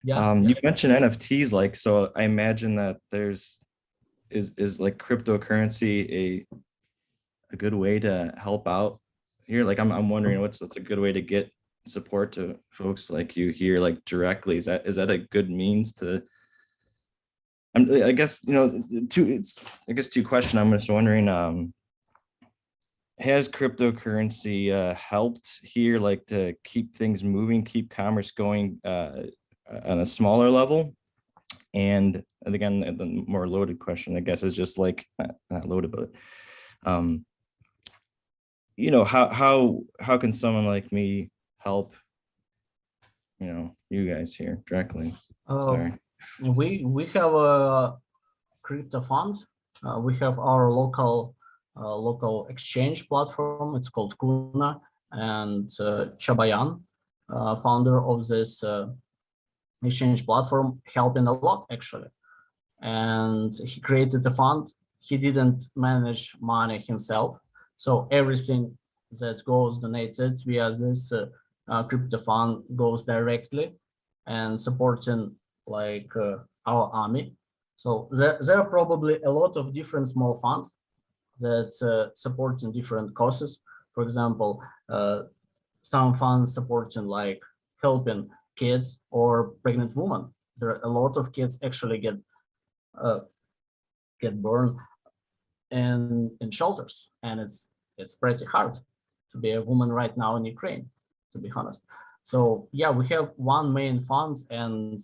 Yeah, You yeah. mentioned NFTs, like, so I imagine that is like cryptocurrency a good way to help out here? Like, I'm wondering what's a good way to get support to folks like you here, like directly. Is that a good means to? I guess two question. I'm just wondering, has cryptocurrency helped here, like to keep things moving, keep commerce going on a smaller level? And again, the more loaded question, I guess, is just like not loaded, but um, how can someone like me help, you guys here directly? Uh, Sorry. we have a crypto fund. We have our local exchange platform. It's called Kuna, and Chabayan, founder of this exchange platform, helping a lot actually. And he created a fund. He didn't manage money himself, so everything that goes donated via this crypto fund goes directly and supporting like our army. So there are probably a lot of different small funds that supporting different causes. For example, some funds supporting like helping kids or pregnant women. There are a lot of kids actually uh, get burned in shelters, and it's pretty hard to be a woman right now in Ukraine, to be honest. So yeah, we have one main fund, and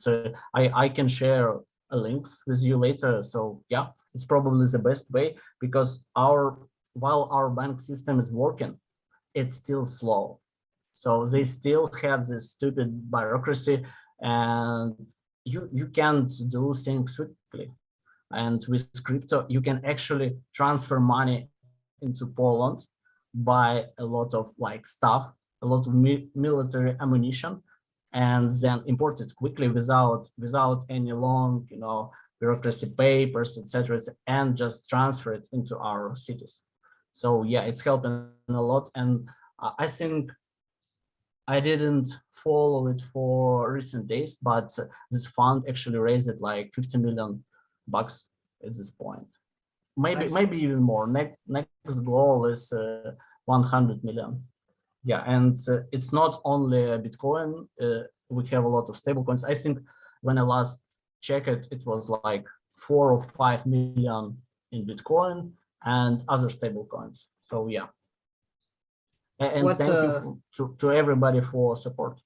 I can share links with you later. So yeah, it's probably the best way because while our bank system is working, it's still slow. So they still have this stupid bureaucracy, and you can't do things quickly. And with crypto, you can actually transfer money into Poland, buy a lot of like stuff, a lot of military ammunition, and then import it quickly without any long, bureaucracy papers, etc., and just transfer it into our cities. So yeah, it's helping a lot, and I think I didn't follow it for recent days, but this fund actually raised it like 50 million bucks at this point. Maybe Nice. maybe even more. Next goal is 100 million. Yeah, and it's not only Bitcoin. We have a lot of stable coins. I think when I last checked it, it was like 4 or 5 million in Bitcoin and other stable coins. So yeah, and What thank you to everybody for support.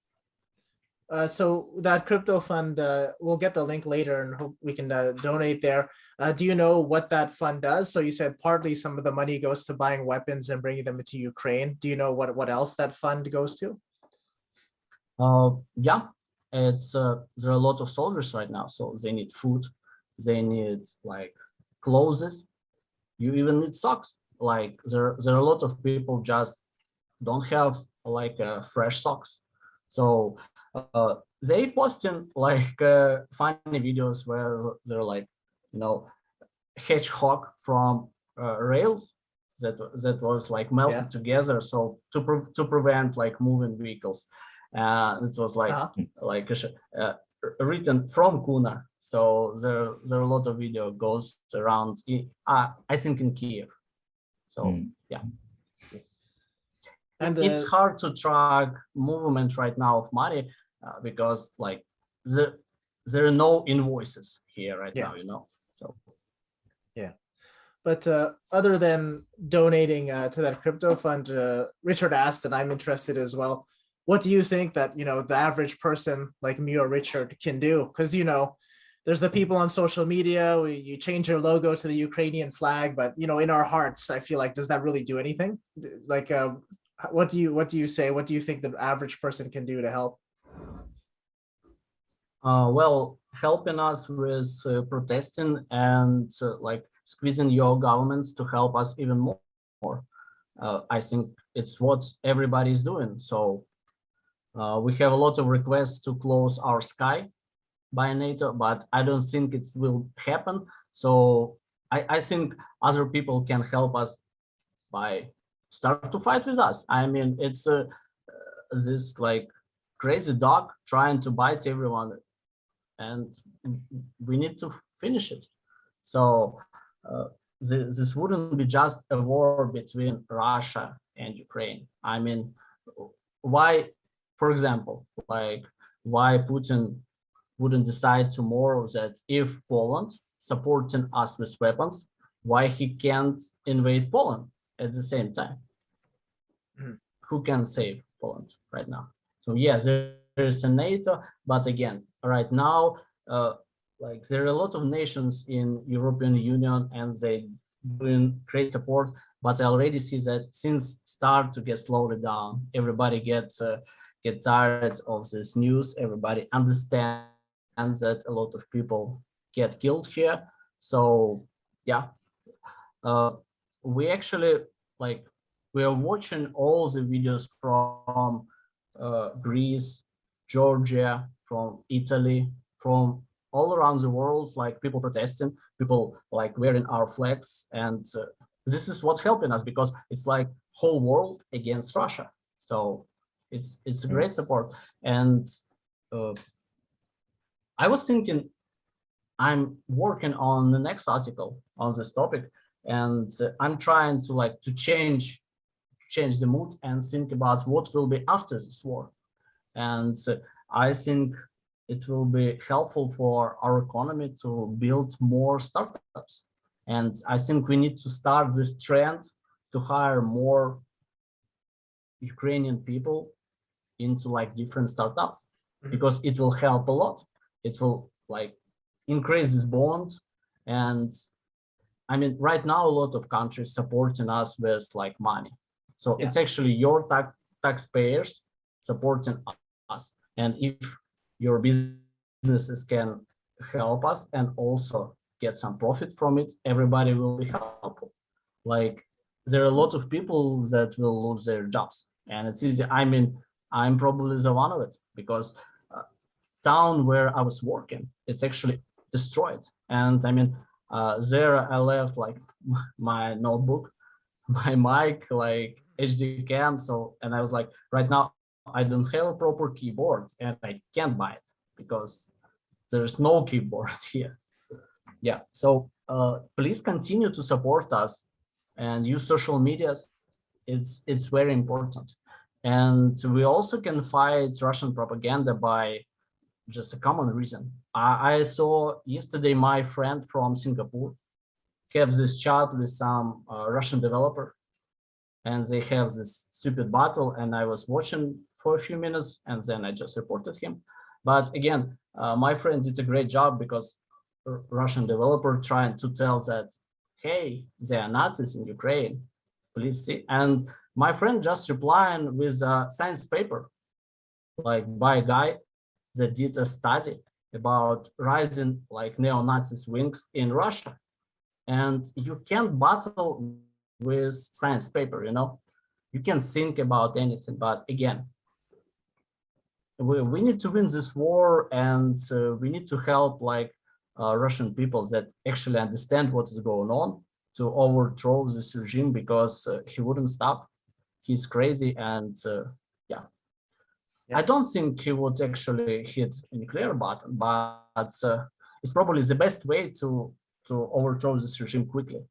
So that crypto fund, we'll get the link later and hope we can donate there. Do you know what that fund does? So you said partly some of the money goes to buying weapons and bringing them into Ukraine. Do you know what else that fund goes to? Yeah, it's there are a lot of soldiers right now, so they need food, they need like clothes, you even need socks. Like there are a lot of people just don't have like fresh socks, so they posting like funny videos where they're like, you know, hedgehog from rails that was like Yeah. melted together, so to prevent like moving vehicles. It was Uh-huh. like uh, written from Kuna, so there are a lot of video goes around I think in Kiev. So Mm. yeah, And it's hard to track movement right now of money because like there are no invoices here right yeah, now, so yeah. But other than donating to that crypto fund, Richard asked, and I'm interested as well. What do you think that the average person like me or Richard can do? Because there's the people on social media. You change your logo to the Ukrainian flag, but in our hearts, I feel like, does that really do anything? Like, what do you say? What do you think the average person can do to help? well, helping us with protesting and like squeezing your governments to help us even more. I think it's what everybody is doing. So we have a lot of requests to close our sky by NATO, but I don't think it will happen. So I think other people can help us by start to fight with us. I mean, it's this like crazy dog trying to bite everyone. and we need to finish it. So this wouldn't be just a war between Russia and Ukraine. I mean, why, for example, like why Putin wouldn't decide tomorrow that if Poland supporting us with weapons, why he can't invade Poland at the same time? Who can save Poland right now? So yes, there is a NATO, but again, right now, like there are a lot of nations in European Union and they doing great support, but I already see that things start to get slowly down. Everybody get tired of this news. Everybody understands that a lot of people get killed here. So yeah, we actually like we are watching all the videos from Greece, Georgia, from Italy, from all around the world, like people protesting, people like wearing our flags, and this is what helping us because it's like whole world against Russia. So it's a great support, and I was thinking I'm working on the next article on this topic, and I'm trying to like to change the mood and think about what will be after this war. And I think it will be helpful for our economy to build more startups. And I think we need to start this trend to hire more Ukrainian people into like different startups, because it will help a lot. It will like increase this bond. And I mean, right now, a lot of countries supporting us with like money. So it's actually your taxpayers supporting us. And if your businesses can help us and also get some profit from it, everybody will be helpful. Like there are a lot of people that will lose their jobs, and it's easy. I mean, I'm probably the one of it, because town where I was working, it's actually destroyed. And I mean, there I left like my notebook, my mic, like HD cam. So, and I was like, right now I don't have a proper keyboard and I can't buy it because there's no keyboard here. Yeah, so please continue to support us and use social medias. It's very important. And we also can fight Russian propaganda by just a common reason. I saw yesterday my friend from Singapore have this chat with some Russian developer, and they have this stupid battle, and I was watching for a few minutes and then I just reported him. But again, my friend did a great job, because Russian developer trying to tell that, hey, there are Nazis in Ukraine, please see. And my friend just replying with a science paper, like by a guy that did a study about rising like neo-Nazis wings in Russia. And you can't battle with science paper, you know, you can think about anything, but again, we need to win this war, and we need to help like Russian people that actually understand what is going on to overthrow this regime, because he wouldn't stop. He's crazy, and yeah. I don't think he would actually hit a nuclear button, but it's probably the best way to overthrow this regime quickly.